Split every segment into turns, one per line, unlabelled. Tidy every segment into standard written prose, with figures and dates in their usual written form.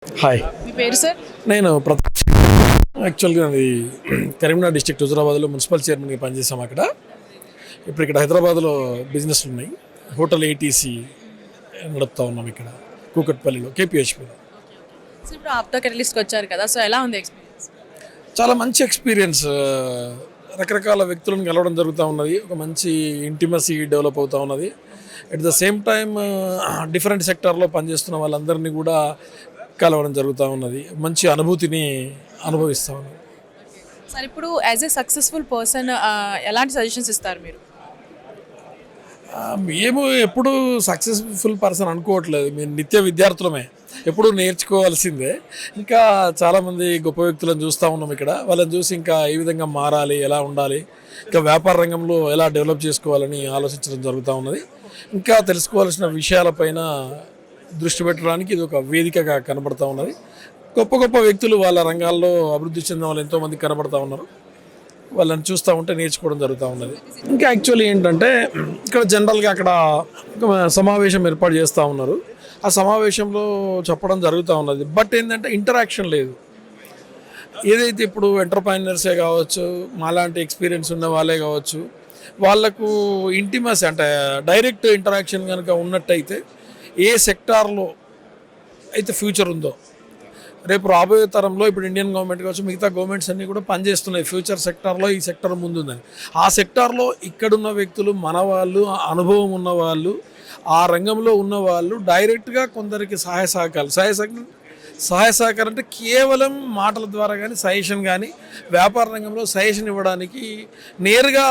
Hi,
మీ పేరు sir?
నేను ప్రతాప్. యాక్చువల్గా అది కరీంనగర్ డిస్ట్రిక్ట్ హుజరాబాద్లో మున్సిపల్ చైర్మన్గా పనిచేసాం అక్కడ. ఇప్పుడు ఇక్కడ హైదరాబాద్లో బిజినెస్లు ఉన్నాయి. హోటల్ ఏటీసీ నడుపుతా ఉన్నాం ఇక్కడ కూకట్పల్లిలో, కేపీహెచ్పీలో.
సో ఇప్పుడు ఆప్తా కెటలిస్ట్కి వచ్చారు కదా, సో ఎలా ఉంది ఎక్స్పీరియన్స్?
చాలా మంచి ఎక్స్పీరియన్స్. రకరకాల వ్యక్తులను కలవడం జరుగుతూ ఉన్నది. ఒక మంచి ఇంటిమసీ డెవలప్ అవుతూ ఉన్నది. At the same time different సెక్టార్లో పనిచేస్తున్న వాళ్ళందరినీ కూడా కలవడం జరుగుతూ ఉన్నది. మంచి అనుభూతిని అనుభవిస్తూ ఉన్నది.
సార్ ఇప్పుడు యాజ్ ఏ సక్సెస్ఫుల్ పర్సన్ ఎలాంటి సజెషన్స్ ఇస్తారు మీరు?
మేము ఎప్పుడు సక్సెస్ఫుల్ పర్సన్ అనుకోవట్లేదు. మేము నిత్య విద్యార్థులమే, ఎప్పుడు నేర్చుకోవాల్సిందే. ఇంకా చాలామంది గొప్ప వ్యక్తులను చూస్తూ ఉన్నాం ఇక్కడ. వాళ్ళని చూసి ఇంకా ఏ విధంగా మారాలి, ఎలా ఉండాలి, ఇంకా వ్యాపార రంగంలో ఎలా డెవలప్ చేసుకోవాలని ఆలోచించడం జరుగుతూ ఉన్నది. ఇంకా తెలుసుకోవాల్సిన విషయాలపైన దృష్టి పెట్టడానికి ఇది ఒక వేదికగా కనబడుతూ ఉన్నది. గొప్ప గొప్ప వ్యక్తులు వాళ్ళ రంగాల్లో అభివృద్ధి చెందిన వాళ్ళు ఎంతోమంది కనబడుతూ ఉన్నారు. వాళ్ళని చూస్తూ ఉంటే నేర్చుకోవడం జరుగుతూ ఉన్నది. ఇంకా యాక్చువల్లీ ఏంటంటే ఇక్కడ జనరల్గా అక్కడ ఒక సమావేశం ఏర్పాటు చేస్తూ ఉన్నారు. ఆ సమావేశంలో చెప్పడం జరుగుతూ ఉన్నది. బట్ ఏంటంటే ఇంటరాక్షన్ లేదు. ఏదైతే ఇప్పుడు ఎంటర్ప్రైనర్సే కావచ్చు, మాలాంటి ఎక్స్పీరియన్స్ ఉన్న వాళ్ళే కావచ్చు, వాళ్ళకు ఇంటిమసీ అంటే డైరెక్ట్ ఇంటరాక్షన్ కనుక ఉన్నట్టయితే ఏ సెక్టార్లో అయితే ఫ్యూచర్ ఉందో, రేపు రాబోయే తరంలో ఇప్పుడు ఇండియన్ గవర్నమెంట్ కావచ్చు, మిగతా గవర్నమెంట్స్ అన్నీ కూడా పనిచేస్తున్నాయి ఫ్యూచర్ సెక్టార్లో. ఈ సెక్టార్ ముందుందని ఆ సెక్టార్లో ఇక్కడున్న వ్యక్తులు, మన వాళ్ళు, అనుభవం ఉన్న వాళ్ళు, ఆ రంగంలో ఉన్న వాళ్ళు డైరెక్ట్గా కొందరికి సహాయ సహకారం అంటే కేవలం మాటల ద్వారా కానీ, సజెషన్ కానీ, వ్యాపార రంగంలో సజెషన్ ఇవ్వడానికి నేరుగా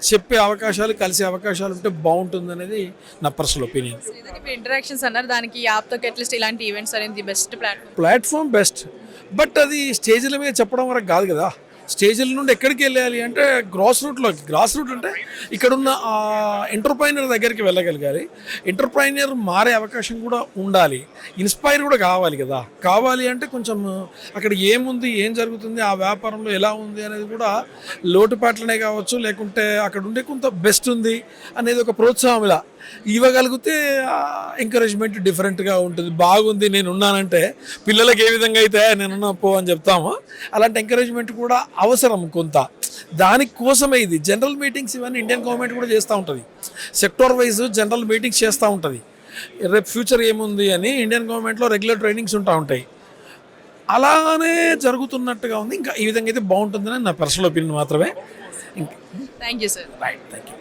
చెప్పే అవకాశాలు, కలిసే అవకాశాలు ఉంటే బాగుంటుంది అనేది నా పర్సనల్ ఒపీనియన్.
ఇప్పుడు ఇంటరాక్షన్స్ అన్నారు, దానికి ఆప్తా కెటలిస్ట్ ఇలాంటి ఈవెంట్స్ అనేది బెస్ట్
ప్లాట్ఫామ్ బెస్ట్. బట్ అది స్టేజ్ల మీద చెప్పడం వరకు కాదు కదా. స్టేజ్ల నుండి ఎక్కడికి వెళ్ళాలి అంటే గ్రాస్ రూట్ అంటే ఇక్కడున్న ఎంటర్ప్రైనర్ దగ్గరికి వెళ్ళగలగాలి. ఎంటర్ప్రైనర్ మారే అవకాశం కూడా ఉండాలి. ఇన్స్పైర్ కూడా కావాలి కదా. కావాలి అంటే కొంచెం అక్కడ ఏముంది, ఏం జరుగుతుంది, ఆ వ్యాపారంలో ఎలా ఉంది అనేది కూడా లోటుపాట్లనే కావచ్చు, లేకుంటే అక్కడ ఉండే కొంత బెస్ట్ ఉంది అనేది ఒక ప్రోత్సాహం ఇలా ఇవ్వగలిగితే ఎంకరేజ్మెంట్ డిఫరెంట్గా ఉంటుంది. బాగుంది, నేను ఉన్నానంటే పిల్లలకి ఏ విధంగా అయితే నేనున్నా పో అని చెప్తామో, అలాంటి ఎంకరేజ్మెంట్ కూడా అవసరం కొంత. దానికోసమే ఇది జనరల్ మీటింగ్స్ ఇవన్నీ ఇండియన్ గవర్నమెంట్ కూడా చేస్తూ ఉంటుంది. సెక్టార్ వైజ్ జనరల్ మీటింగ్స్ చేస్తూ ఉంటుంది. రేపు ఫ్యూచర్ ఏముంది అని ఇండియన్ గవర్నమెంట్లో రెగ్యులర్ ట్రైనింగ్స్ ఉంటూ ఉంటాయి. అలానే జరుగుతున్నట్టుగా ఉంది. ఇంకా ఈ విధంగా అయితే బాగుంటుందని నా పర్సనల్ ఒపీనియన్ మాత్రమే.
Thank you sir.
Right, thank you.